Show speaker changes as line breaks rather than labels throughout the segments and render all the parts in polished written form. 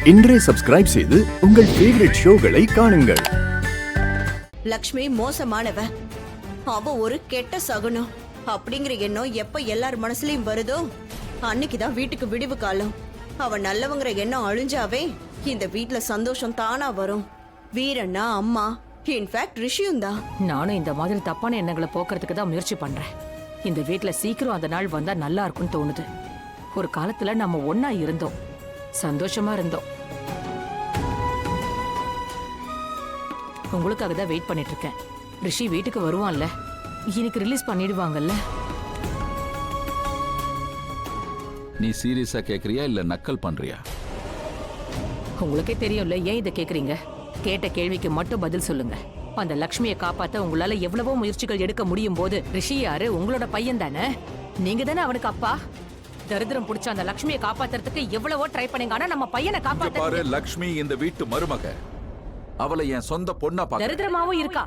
இன்றே சப்ஸ்கிரைப் செய்து உங்கள் ஃபேவரட் ஷோகளை காணுங்கள்.
லக்ஷ்மி மோசமானவ, அவ ஒரு கெட்ட சகுனம் அப்படிங்கிற எண்ணம் எப்ப எல்லார் மனசுலயும் வருதோ அன்னைக்குதான் வீட்டுக்கு விடிவு காலம். அவ நல்லவங்கிற எண்ணம் அழிஞ்சாவே இந்த வீட்ல சந்தோஷம் தானா வரும். வீரண்ணா, அம்மா, இன்ஃபேக்ட் ரிஷியும் தான்.
நானும் இந்த மாதிரி தப்பான எண்ணங்களை போக்குறதுக்கு தான் முயற்சி பண்றேன். இந்த வீட்ல சீக்கிரம் அந்த நாள் வந்தா நல்லா இருக்கும்னு தோணுது. ஒரு காலத்துல நம்ம ஒன்னா இருந்தோம், சந்தோஷமா இருந்தோம். உங்களுக்காக தான் வெயிட் பண்ணிட்டு இருக்கேன். ரிஷி வீட்டுக்கு வருவான்ல, இன்னைக்கு ரிலீஸ் பண்ணிடுவாங்கல்ல.
நீ சீரியஸா கேக்குறியா இல்ல நக்கல் பண்றியா?
உங்களுக்கே தெரியும்ல, ஏன் இதை கேக்குறீங்க? கேட்ட கேள்விக்கு மட்டும் பதில் சொல்லுங்க. அந்த லக்ஷ்மியை காப்பாத்த உங்களால எவ்வளவோ முயற்சிகள் எடுக்க முடியும் போது ரிஷி யாரு? உங்களோட பையன் தானே, நீங்க தானே அவனுக்கு அப்பா. தரித்திரம் புடிச்ச அந்த லக்ஷ்மியை காப்பாத்துறதுக்கு எவ்வளவோ ட்ரை பண்ணீங்க, ஆனா நம்ம பையனை காப்பாத்த
பாரு. லக்ஷ்மி இந்த வீட்டு மருமக, அவளை என் சொந்த பொண்ணா பாக்க
தரித்திரமாவும் இருக்கா.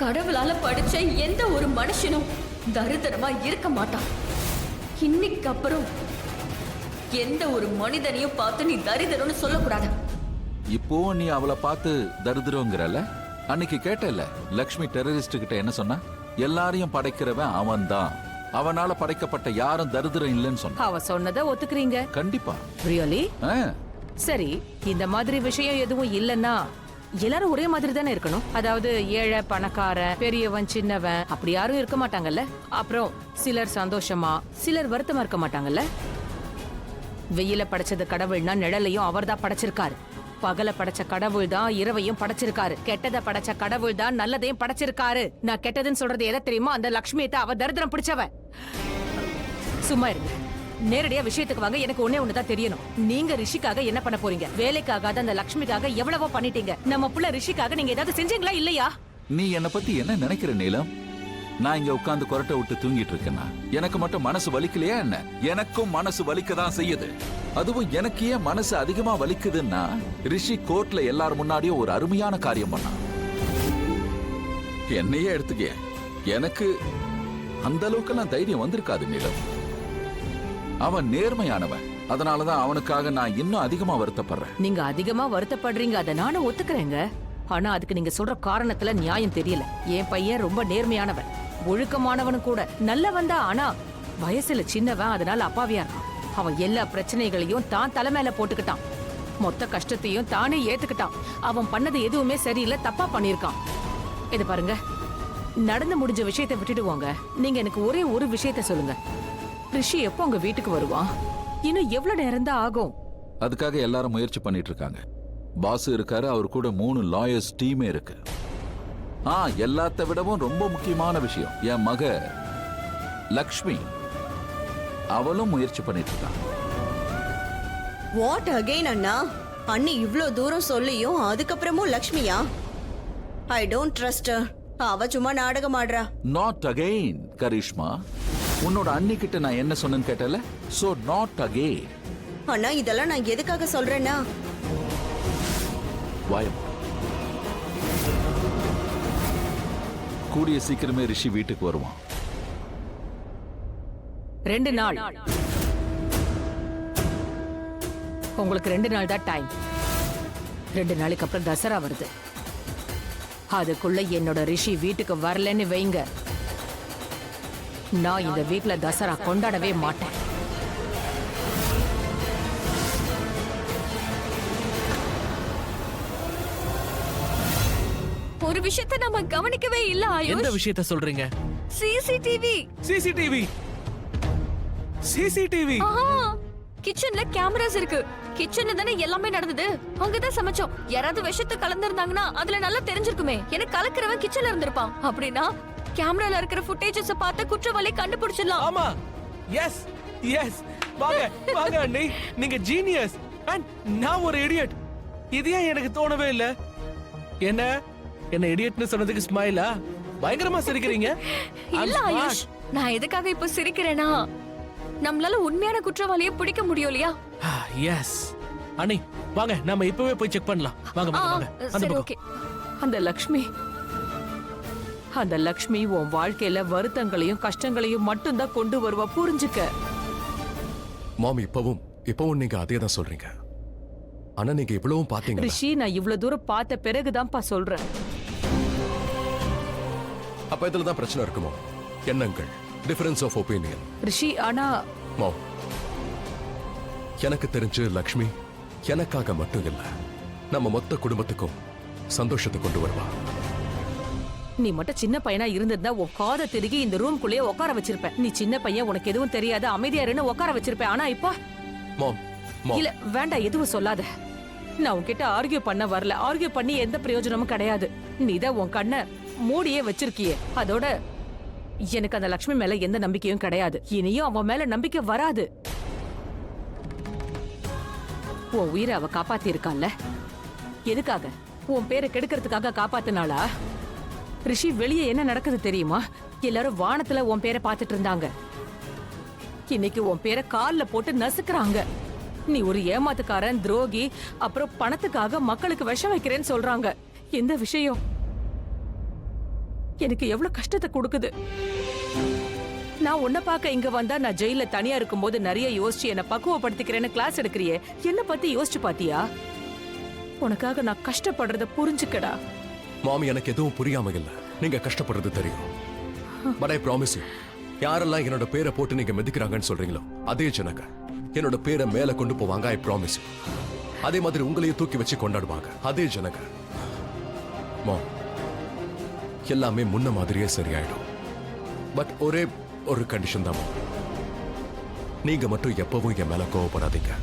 கடவுளால படிச்ச எந்த ஒரு மனுஷனும் தரித்திரமா இருக்க மாட்டான். இன்னைக்கு அப்புறம் எந்த ஒரு மனிதனையும் பார்த்து நீ தரித்திரம்னு சொல்லக்கூடாது.
இப்போ நீ அவளை பார்த்து தரித்திரங்கிறல. அன்னைக்கு கேட்டல, லக்ஷ்மி டெரரிஸ்ட் கிட்ட என்ன சொன்னா? எல்லாரையும் படைக்கிறவன் அவன் தான், அவனால படைக்கப்பட்ட யாரும் தரித்திரம் இல்லைன்னு சொன்ன.
அவ சொன்னதை ஒத்துக்கிறீங்க?
கண்டிப்பா.
ரியலி? சரி, இந்த மாதிரி விஷயம் எதுவும் இல்லன்னா எல்லாரும் ஒரே மாதிரி தானே இருக்கணும். அதாவது ஏழை பணக்கார, பெரியவன் சின்னவன் அப்படி யாரும் இருக்க மாட்டாங்கல்ல. அப்புறம் சிலர் சந்தோஷமா, சிலர் வருத்தமா இருக்க மாட்டாங்கல்ல. வெயில படைச்சது கடவுள்னா நிழலையும் அவர் தான் படைச்சிருக்காரு. பகல படைச்ச கடவுள் தான் இரவையும் படைச்சிருக்காரு. கெட்டதை படைச்ச கடவுள் தான் நல்லதையும் படைச்சிருக்காரு. நான் கெட்டதுன்னு சொல்றது எதை தெரியுமா? அந்த லக்ஷ்மியை அவ தரித்திரம் பிடிச்சவ. சும்மா இருங்க, நேரடியா விஷயத்துக்கு வாங்க. எனக்கு ஒண்ணுதான் தெரியணும். நீங்க ரிஷிக்காக என்ன பண்ண போறீங்க? வேலைக்காக அந்த லக்ஷ்மிக்காக எவ்வளவோ பண்ணிட்டீங்க. நம்ம புள்ள ரிஷிக்காக நீங்க ஏதாவது செஞ்சீங்களா இல்லையா?
நீ என்ன பத்தி என்ன நினைக்கிற நீலம்? நான் இங்க உட்கார்ந்து கொரட்டை விட்டு தூங்கிட்டு இருக்கேன்னா எனக்கு மட்டும் மனசு வலிக்கலையா என்ன? எனக்கும் மனசு வலிக்கதான் செய்யுது. அதுவும் எனக்கு ஏன் மனசு அதிகமா வலிக்குதுன்னா, ரிஷி கோர்ட்ல எல்லாரும் முன்னாடியும் ஒரு அருமையான காரியம் பண்ணான். என்னையே எடுத்துக்க, எனக்கு அந்த அளவுக்கெல்லாம் தைரியம் வந்திருக்காது நீலம். அவன் நேர்மையானவன், அதனாலதான் அவனுக்காக நான் இன்னும் அதிகமா வருத்தப்படுறேன்.
நீங்க அதிகமா வருத்தப்படுறீங்க, அதை நானும் ஒத்துக்கிறேங்க. ஆனா அதுக்கு நீங்க சொல்ற காரணத்துல நியாயம் தெரியல. என் பையன் ரொம்ப நேர்மையானவன், ஒழுக்கமானவனு கூட, நல்லவன் தான். ஆனா வயசுல சின்னவன், அதனால அப்பாவியா இருக்கான். அவன் எல்லா பிரச்சனைகளையும் தான் தலைமையில போட்டுக்கிட்டான். மொத்த கஷ்டத்தையும் தானே ஏத்துக்கிட்டான். அவன் பண்ணது எதுவுமே சரியில்லை, தப்பா பண்ணிருக்கான். இது பாருங்க, நடந்து முடிஞ்ச விஷயத்தை விட்டுடுவாங்க. நீங்க எனக்கு ஒரே ஒரு விஷயத்த சொல்லுங்க. ரிஷி எப்போ உங்க வீட்டுக்கு வருவான்? இன்னும் எவ்வளவு நேரம் தான் ஆகும்?
அதுக்காக எல்லாரும் முயற்சி பண்ணிட்டு இருக்காங்க. பாஸ் இருக்காரு, அவர் கூட 3 லாயர்ஸ் டீமே இருக்கு. எல்லாத்த விடவும் ரொம்ப முக்கியமான விஷயம், என் மக லக்ஷ்மி, அவளும் முயற்சி பண்ணிட்டு இருக்கான்.
வாட் அகைன் அண்ணா? அண்ணி இவ்ளோ தூரம் சொல்லியும் அதுக்கப்புறமும் லக்ஷ்மியா? I don't trust her. அவ சும்மா நாடகம் ஆடுறா.
Not again Karishma. உன்னோட அண்ணி கிட்ட நான் என்ன சொன்னேன்னு கேட்டல. So not again.
அண்ணா, இதெல்லாம் நான் எதுக்காக சொல்றேன்னா,
வாயம். கூடிய சீக்கிரமே ரிஷி வீட்டுக்கு வருவான்.
2 நாள். உங்களுக்கு 2 நாள் தான் டைம். 2 நாளைக்கு அப்புறம் தசரா வருது. அதுக்குள்ள என்னோட ரிஷி வீட்டுக்கு வரலன்னு வைங்க, நான் இந்த வீட்ல தசரா கொண்டாடவே மாட்டேன்.
ஒரு விஷயத்தை நம்ம கவனிக்கவே இல்ல ஆயுஷ்.
எந்த விஷயத்தை சொல்றீங்க?
சிசிடிவி.
சிசிடிவி. சிசிடிவி.
கிச்சன்ல கேமராஸ் இருக்கு. கிச்சன்ல தானே எல்லாமே நடந்தது. அங்கதான் சமைச்சோம். யாராவது விஷத்தை கலந்திருந்தாங்கன்னா அதுல நல்லா தெரிஞ்சிருக்குமே. எனக்கு கலக்கிறவன் கிச்சன்ல இருந்திருப்பான். அப்படின்னா கேமரால இருக்கிற ஃபுட்டேஜஸ் பார்த்து குற்றவாளி கண்டுபிடிச்சிடலாம்.
ஆமா, எஸ் எஸ். வாங்க வாங்க அண்ணி, நீங்க ஜீனியஸ் அண்ட் நான் ஒரு இடியட். இது ஏன் எனக்கு தோணவே இல்ல? என்ன இடியட்னு சொன்னதுக்கு ஸ்மைலா? பயங்கரமா சிரிக்கிறீங்க.
இல்ல ஆயுஷ், நான் எதுக்காக இப்ப சிரிக்கிறேனா, நம்மளால உண்மையான குற்றவாளியை பிடிக்க முடியும் இல்லையா?
எஸ் அண்ணி, வாங்க நாம இப்பவே போய் செக் பண்ணலாம். வாங்க வாங்க. அந்த பக்கம்.
அந்த லக்ஷ்மி உன் வாழ்க்கையில வருத்தங்களையும் கஷ்டங்களையும் மட்டும்தான் கொண்டு வருவா, புரிஞ்சுக்க.
மாமி இப்பவும் இப்பவும் நீங்க அதே தான் சொல்றீங்க. ஆனா நீங்க இவ்வளவும் பாத்தீங்க.
ரிஷி, நான் இவ்வளவு தூரம் பார்த்த பிறகுதான்ப்பா சொல்றேன்.
அப்ப இதுல தான் பிரச்சனை இருக்குமோ? எண்ணங்கள், டிஃபரன்ஸ் ஆஃப் ஒப்பீனியன்.
ரிஷி, ஆனா
மோ, எனக்கு தெரிஞ்சு லக்ஷ்மி எனக்காக மட்டும் இல்ல, நம்ம மொத்த குடும்பத்துக்கும் சந்தோஷத்தை கொண்டு வருவா.
நீ மட்டும் சின்ன பையனா இருந்திருந்தா உன் காதை திருகி இந்த ரூம்குள்ளேயே உட்கார வச்சிருப்பேன். நீ சின்ன பையன், உனக்கு எதுவும் தெரியாது, அமைதியா இருன்னு உட்கார வச்சிருப்பேன். ஆனா இப்ப
மாம்,
இல்ல, வேண்டாம், எதுவும் சொல்லாத. நான் உன்கிட்ட ஆர்கியூ பண்ண வரல. ஆர்கியூ பண்ணி எந்த பிரயோஜனமும் கிடையாது. நீதான் உன் கண்ணை மூடியே வச்சிருக்கியே. அதோட எனக்கு அந்த லக்ஷ்மி மேல எந்த நம்பிக்கையும் கிடையாது. இனியும் அவன் மேல நம்பிக்கை வராது. உன் உயிரை அவ காப்பாத்தி இருக்கான்ல, எதுக்காக? உன் பேரை கெடுக்கிறதுக்காக காப்பாத்தினாளா? ரிஷி, வெளியே என்ன நடக்குது தெரியுமா? எல்லாரும் வானத்துல உன் பேரை பார்த்துட்டு இருந்தாங்க. இன்னைக்கு உன் பேரை கால்ல போட்டு நசுக்குறாங்க. நீ ஒரு ஏமாத்துக்காரன், துரோகி, அப்புறம் பணத்துக்காக மக்களுக்கு விஷம் வைக்கிறேன்னு சொல்றாங்க. எந்த விஷயம் எனக்கு எவ்வளவு கஷ்டத்தை கொடுக்குது. நான் உன்னை பார்க்க இங்க வந்தா நான் ஜெயில தனியா இருக்கும்போது நிறைய யோசிச்சு என்ன பக்குவப்படுத்திக்கிறேன்னு கிளாஸ் எடுக்கிறியே, என்ன பத்தி யோசிச்சு பாத்தியா? உனக்காக நான் கஷ்டப்படுறத புரிஞ்சுக்கடா.
மாமி, எனக்கு எதுவும் புரியாம இல்ல, நீங்க கஷ்டப்படுறது தெரியும். பட் ஐ ப்ராமிஸ் யூ, யாரெல்லாம் என்னோட பேரை போட்டு நீங்க மிதிக்கிறாங்கன்னு சொல்றீங்களோ அதே ஜனங்க என்னோட பேரை மேல கொண்டு போவாங்க. I promise you. அதே மாதிரி உங்களையும் தூக்கி வச்சு கொண்டாடுவாங்க அதே ஜனங்க. மாம், எல்லாமே முன்ன மாதிரியே சரியாயிடும். பட் ஒரே ஒரு கண்டிஷன் தான் மாம். நீங்க மட்டும் எப்பவும் என் மேல கோவப்படாதீங்க.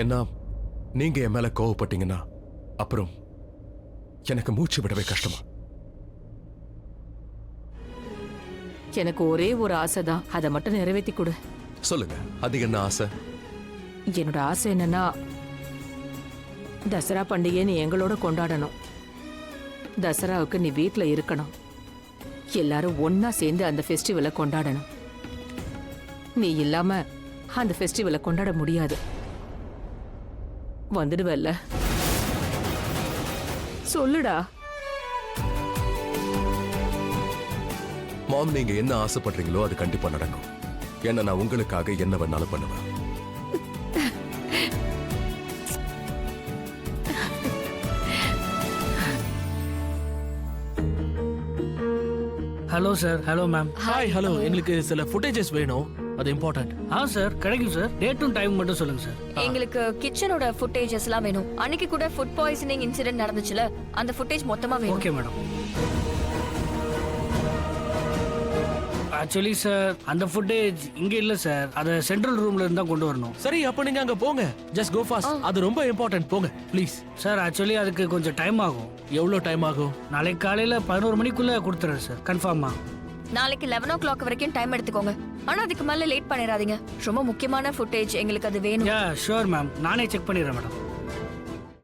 ஏன்னா நீங்க என் மேல கோவப்பட்டீங்கன்னா அப்புறம் எனக்கு மூச்சு விடவே கஷ்டமா.
எனக்கு ஒரே ஒரு ஆசைதான், அதை மட்டும் நிறைவேற்றி கொடு.
சொல்லுங்க, அது என்ன ஆசை?
என்னோட ஆசை என்னன்னா, தசரா பண்டிகை நீ எங்களோட கொண்டாடணும். தசராவுக்கு நீ வீட்ல இருக்கணும். எல்லாரும் ஒன்னா சேர்ந்து அந்த ஃபெஸ்டிவலை கொண்டாடணும். நீ இல்லாம அந்த ஃபெஸ்டிவலை கொண்டாட முடியாது. வந்துடுவல்ல? சொல்லுடா.
மாம், நீங்க என்ன ஆசைப்படுறீங்களோ அது கண்டிப்பா நடக்கும். ஏன்னா நான் உங்களுக்காக என்ன வேணாலும் பண்ணுவேன்.
Hello sir. Hello ma'am.
Hi. Hello. எங்களுக்கு சில ஃபுட்டேஜஸ் வேணும், அது இம்பார்ட்டன்ட்.
சார் கிடைக்கும் சார். டேட்டும் டைம் மட்டும் சொல்லுங்க சார்.
எங்களுக்கு கிச்சனோட ஃபுட்டேஜஸ் எல்லாம் வேணும். அன்னைக்கு கூட ஃபுட் பாய்சனிங் இன்சிடென்ட் நடந்துச்சுல, அந்த ஃபுட்டேஜ் மொத்தமா வேணும்.
Okay madam. ஆக்சுவலி சார் அந்த ஃபுட்டேஜ் இங்க இல்ல சார், அதை சென்ட்ரல் ரூம்ல இருந்தா கொண்டு வரணும்.
சரி, அப்ப நீங்க அங்க போங்க. Just go fast. அது ரொம்ப இம்பார்ட்டன்ட். போங்க ப்ளீஸ்.
சார் ஆக்சுவலி அதுக்கு கொஞ்சம் டைம் ஆகும்.
எவ்வளவு டைம் ஆகும்?
நாளைக்கு காலையில 11 மணிக்குள்ள கொடுத்துறேன் சார். கன்ஃபார்மா?
நாளைக்கு 11 o'clock வரைக்கும் டைம் எடுத்துக்கோங்க. ஆனா அதுக்கு மேல லேட் பண்ணிடாதீங்க. ரொம்ப முக்கியமான ஃபுட்டேஜ், எங்களுக்கு அது வேணும்.
யா ஷூர் மேம், நானே செக் பண்ணிடுறேன் மேடம்.